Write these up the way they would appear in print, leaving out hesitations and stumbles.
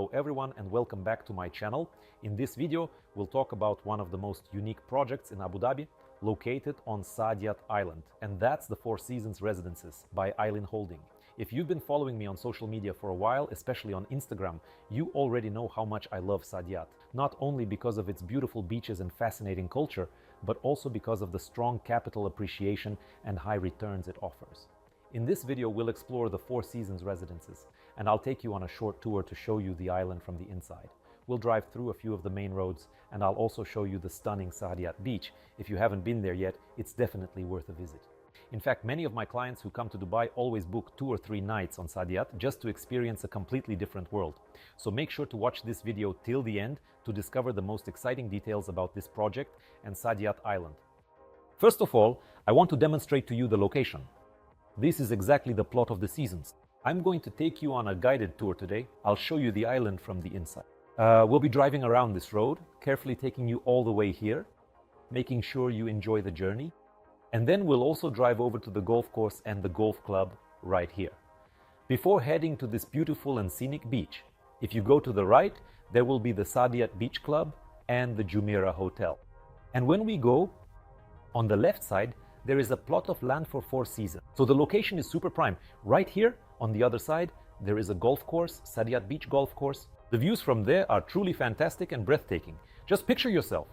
Hello everyone and welcome back to my channel. In this video, we'll talk about one of the most unique projects in Abu Dhabi, located on Saadiyat Island, and that's the Four Seasons Residences by Island Holding. If you've been following me on social media for a while, especially on Instagram, you already know how much I love Saadiyat, not only because of its beautiful beaches and fascinating culture, but also because of the strong capital appreciation and high returns it offers. In this video, we'll explore the Four Seasons Residences, and I'll take you on a short tour to show you the island from the inside. We'll drive through a few of the main roads, and I'll also show you the stunning Saadiyat Beach. If you haven't been there yet, it's definitely worth a visit. In fact, many of my clients who come to Dubai always book 2 or 3 nights on Saadiyat just to experience a completely different world. So make sure to watch this video till the end to discover the most exciting details about this project and Saadiyat Island. First of all, I want to demonstrate to you the location. This is exactly the plot of the Seasons. I'm going to take you on a guided tour today. I'll show you the island from the inside. We'll be driving around this road, carefully taking you all the way here, making sure you enjoy the journey. And then we'll also drive over to the golf course and the golf club right here. Before heading to this beautiful and scenic beach, if you go to the right, there will be the Saadiyat Beach Club and the Jumeirah Hotel. And when we go on the left side, there is a plot of land for Four Seasons. So the location is super prime. Right here, on the other side, there is a golf course, Saadiyat Beach Golf Course. The views from there are truly fantastic and breathtaking. Just picture yourself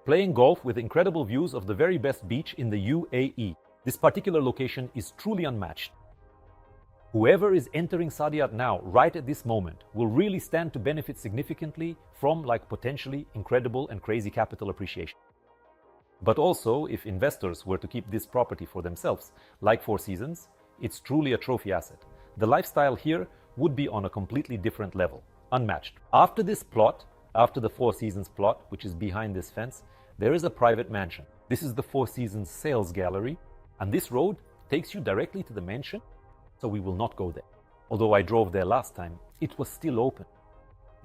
playing golf with incredible views of the very best beach in the UAE. This particular location is truly unmatched. Whoever is entering Saadiyat now, right at this moment, will really stand to benefit significantly from potentially incredible and crazy capital appreciation. But also, if investors were to keep this property for themselves, like Four Seasons, it's truly a trophy asset. The lifestyle here would be on a completely different level, unmatched. After this plot, after the Four Seasons plot, which is behind this fence, there is a private mansion. This is the Four Seasons Sales Gallery, and this road takes you directly to the mansion, so we will not go there. Although I drove there last time, it was still open.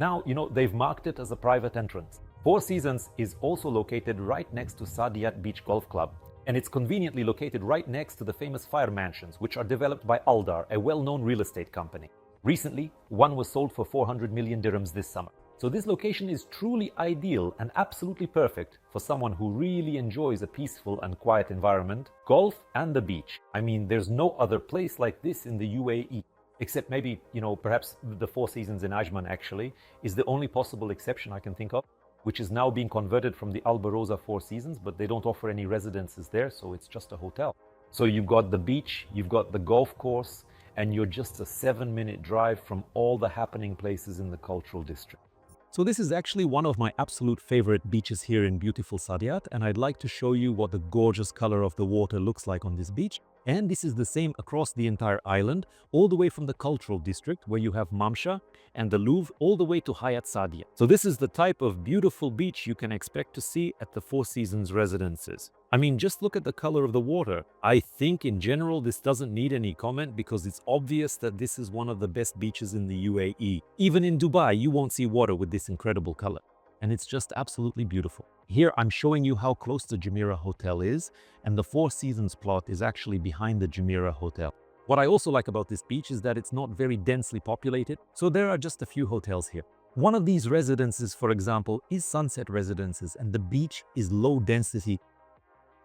Now, they've marked it as a private entrance. Four Seasons is also located right next to Saadiyat Beach Golf Club, and it's conveniently located right next to the famous fire mansions, which are developed by Aldar, a well-known real estate company. Recently, one was sold for 400 million dirhams this summer. So this location is truly ideal and absolutely perfect for someone who really enjoys a peaceful and quiet environment, golf and the beach. I mean, there's no other place like this in the UAE. Except maybe, perhaps the Four Seasons in Ajman actually is the only possible exception I can think of, which is now being converted from the Al Baroza Four Seasons, but they don't offer any residences there, so it's just a hotel. So you've got the beach, you've got the golf course, and you're just a 7-minute drive from all the happening places in the cultural district. So this is actually one of my absolute favorite beaches here in beautiful Saadiyat, and I'd like to show you what the gorgeous color of the water looks like on this beach. And this is the same across the entire island, all the way from the cultural district where you have Mamsha and the Louvre, all the way to Hayat Saadiyat. So this is the type of beautiful beach you can expect to see at the Four Seasons Residences. I mean, just look at the color of the water. I think in general this doesn't need any comment because it's obvious that this is one of the best beaches in the UAE. Even in Dubai, you won't see water with this incredible color. And it's just absolutely beautiful. Here I'm showing you how close the Jumeirah Hotel is, and the Four Seasons plot is actually behind the Jumeirah Hotel. What I also like about this beach is that it's not very densely populated, so there are just a few hotels here. One of these residences, for example, is Sunset Residences, and the beach is low density.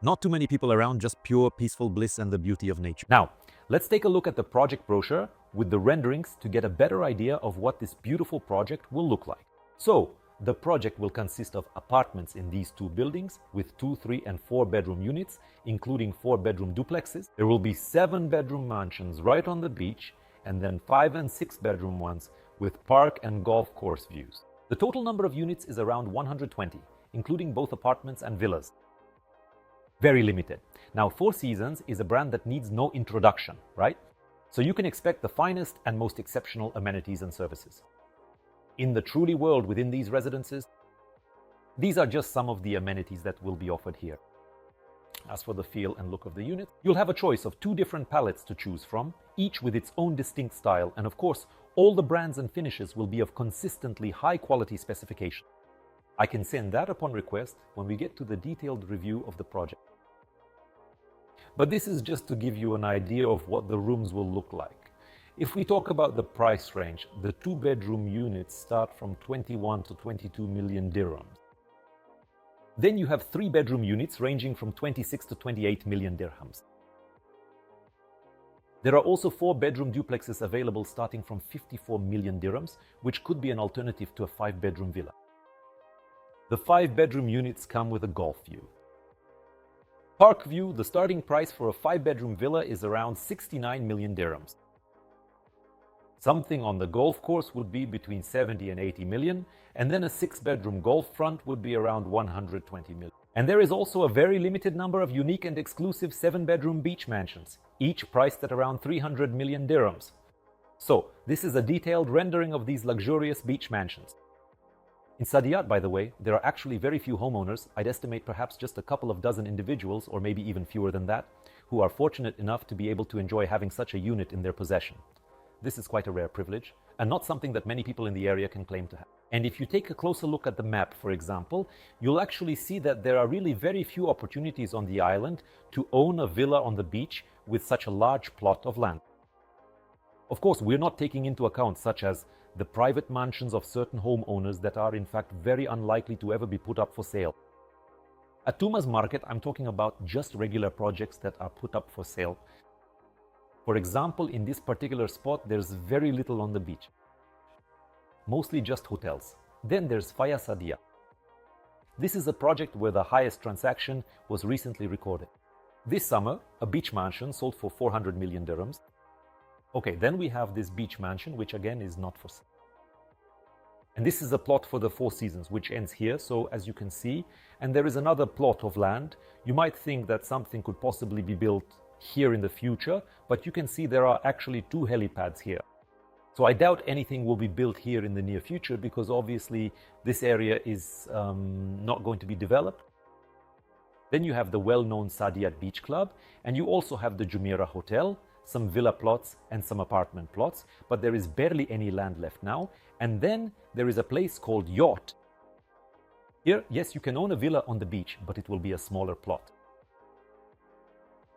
Not too many people around, just pure peaceful bliss and the beauty of nature. Now, let's take a look at the project brochure with the renderings to get a better idea of what this beautiful project will look like. So, the project will consist of apartments in these 2 buildings with 2, 3, and 4 bedroom units, including 4-bedroom duplexes. There will be 7-bedroom mansions right on the beach, and then 5 and 6-bedroom ones with park and golf course views. The total number of units is around 120, including both apartments and villas. Very limited. Now, Four Seasons is a brand that needs no introduction, right? So you can expect the finest and most exceptional amenities and services. In the truly world within these residences, these are just some of the amenities that will be offered here. As for the feel and look of the unit, you'll have a choice of 2 different palettes to choose from, each with its own distinct style, and of course, all the brands and finishes will be of consistently high quality specification. I can send that upon request when we get to the detailed review of the project. But this is just to give you an idea of what the rooms will look like. If we talk about the price range, the 2-bedroom units start from 21 to 22 million dirhams. Then you have 3-bedroom units ranging from 26 to 28 million dirhams. There are also 4-bedroom duplexes available starting from 54 million dirhams, which could be an alternative to a 5-bedroom villa. The 5-bedroom units come with a golf view. Park view, the starting price for a 5-bedroom villa is around 69 million dirhams. Something on the golf course would be between 70 and 80 million, and then a 6-bedroom golf front would be around 120 million. And there is also a very limited number of unique and exclusive 7-bedroom beach mansions, each priced at around 300 million dirhams. So, this is a detailed rendering of these luxurious beach mansions. In Saadiyat, by the way, there are actually very few homeowners. I'd estimate perhaps just a couple of dozen individuals, or maybe even fewer than that, who are fortunate enough to be able to enjoy having such a unit in their possession. This is quite a rare privilege, and not something that many people in the area can claim to have. And if you take a closer look at the map, for example, you'll actually see that there are really very few opportunities on the island to own a villa on the beach with such a large plot of land. Of course, we're not taking into account such as the private mansions of certain homeowners that are in fact very unlikely to ever be put up for sale. At Tuma's market, I'm talking about just regular projects that are put up for sale. For example, in this particular spot, there's very little on the beach. Mostly just hotels. Then there's Faya Sadia. This is a project where the highest transaction was recently recorded. This summer, a beach mansion sold for 400 million dirhams. Okay, then we have this beach mansion, which again is not for sale. And this is a plot for the Four Seasons, which ends here, so as you can see, and there is another plot of land. You might think that something could possibly be built here in the future, but you can see there are actually 2 helipads here. So I doubt anything will be built here in the near future, because obviously this area is not going to be developed. Then you have the well-known Saadiyat Beach Club, and you also have the Jumeirah Hotel, some villa plots and some apartment plots, but there is barely any land left now. And then there is a place called Yacht. Here, yes, you can own a villa on the beach, but it will be a smaller plot.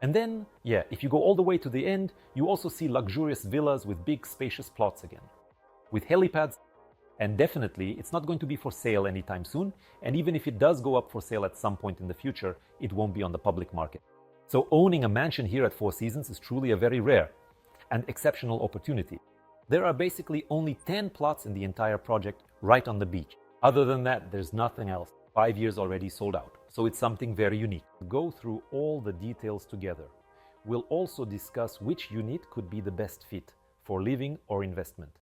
And then, yeah, if you go all the way to the end, you also see luxurious villas with big spacious plots again, with helipads. And definitely, it's not going to be for sale anytime soon. And even if it does go up for sale at some point in the future, it won't be on the public market. So owning a mansion here at Four Seasons is truly a very rare and exceptional opportunity. There are basically only 10 plots in the entire project right on the beach. Other than that, there's nothing else. 5 years already sold out. So it's something very unique. Go through all the details together. We'll also discuss which unit could be the best fit for living or investment.